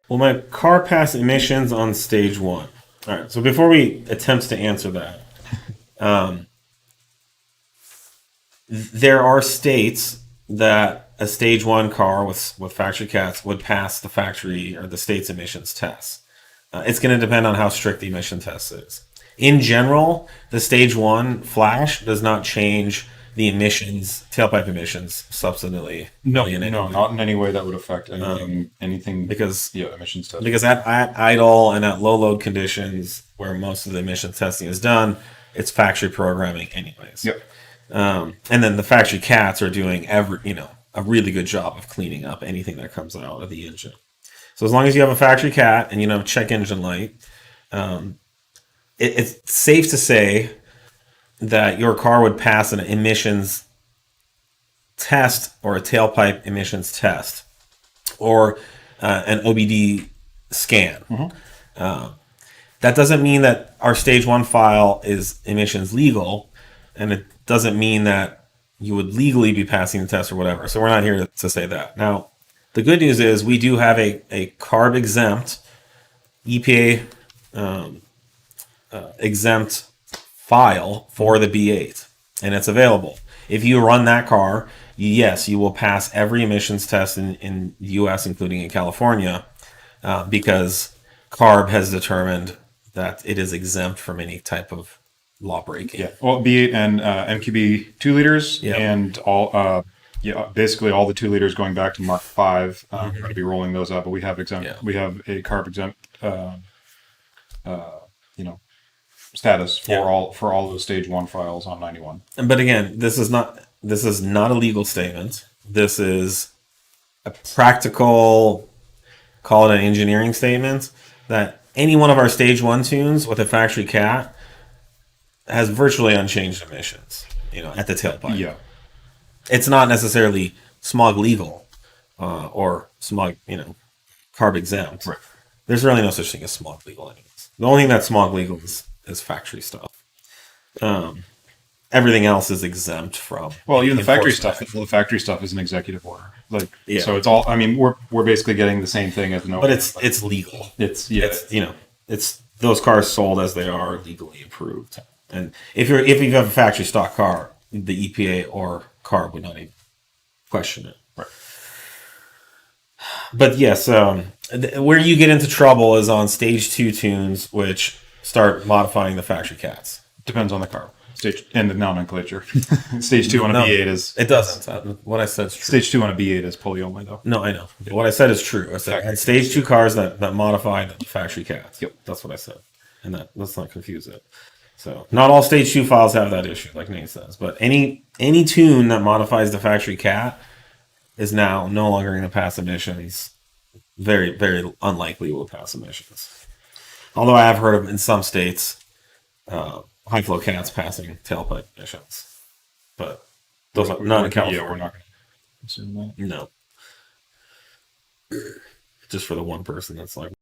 Will my car pass emissions on stage one? All right. So before we attempt to answer that, um, there are states that a stage one car with factory cats would pass the factory or the state's emissions tests. It's going to depend on how strict the emission test is. In general, the stage one flash does not change the emissions, tailpipe emissions, substantially. No, in any no, way. not in any way that would affect anything because yeah, emissions test. because at idle and at low load conditions, where most of the emission testing is done, it's factory programming anyways. Yep. And then the factory cats are doing a really good job of cleaning up anything that comes out of the engine. So as long as you have a factory cat and you know check engine light, it's safe to say that your car would pass an emissions test or a tailpipe emissions test or an OBD scan. That doesn't mean that our stage one file is emissions legal, and it doesn't mean that you would legally be passing the test or whatever. So we're not here to say that. Now, the good news is we do have a CARB exempt, EPA exempt file for the B8, and it's available. If you run that car, yes, you will pass every emissions test in the U.S., including in California, because CARB has determined that it is exempt from any type of law breaking. Yeah. Well, B8 and MQB 2 liters Yep. and all basically all the 2 liters going back to Mark 5. We're going to be rolling those up, but we have exempt. Yeah. We have a carb exempt, status for all those stage 1 files on 91. But again, this is not a legal statement. This is a practical, call it an engineering statement, that any one of our stage one tunes with a factory cat has virtually unchanged emissions, at the tailpipe. Yeah. It's not necessarily smog legal or smog, carb exempt. Right. There's really no such thing as smog legal anyways. The only thing that's smog legal is factory stuff. Everything else is exempt from. Well, even the factory enforcement. stuff. The factory stuff is an executive order. Yeah. So it's all. I mean, we're basically getting the same thing as an. But it's legal. It's It's those cars sold as they are legally approved. And if you have a factory stock car, the EPA or CARB would not even question it. Right. But yes, where you get into trouble is on stage two tunes, which start modifying the factory cats. Depends on the car stage and the nomenclature. Stage 2 on a No, B8 is. It doesn't. What I said is true. Stage 2 on a B8 is pulley only though. No, I know. What I said is true. I said Factory. stage two cars that modify the factory cats. Yep. That's what I said. And let's not confuse it. So not all stage two files have that issue, like Nate says. But any tune that modifies the factory cat is now no longer going to pass emissions. Very, very unlikely will pass emissions. Although I have heard of in some states, high flow cats passing tailpipe emissions. But those are not in California. Yeah, we're not going to assume that. No. Just for the one person that's like,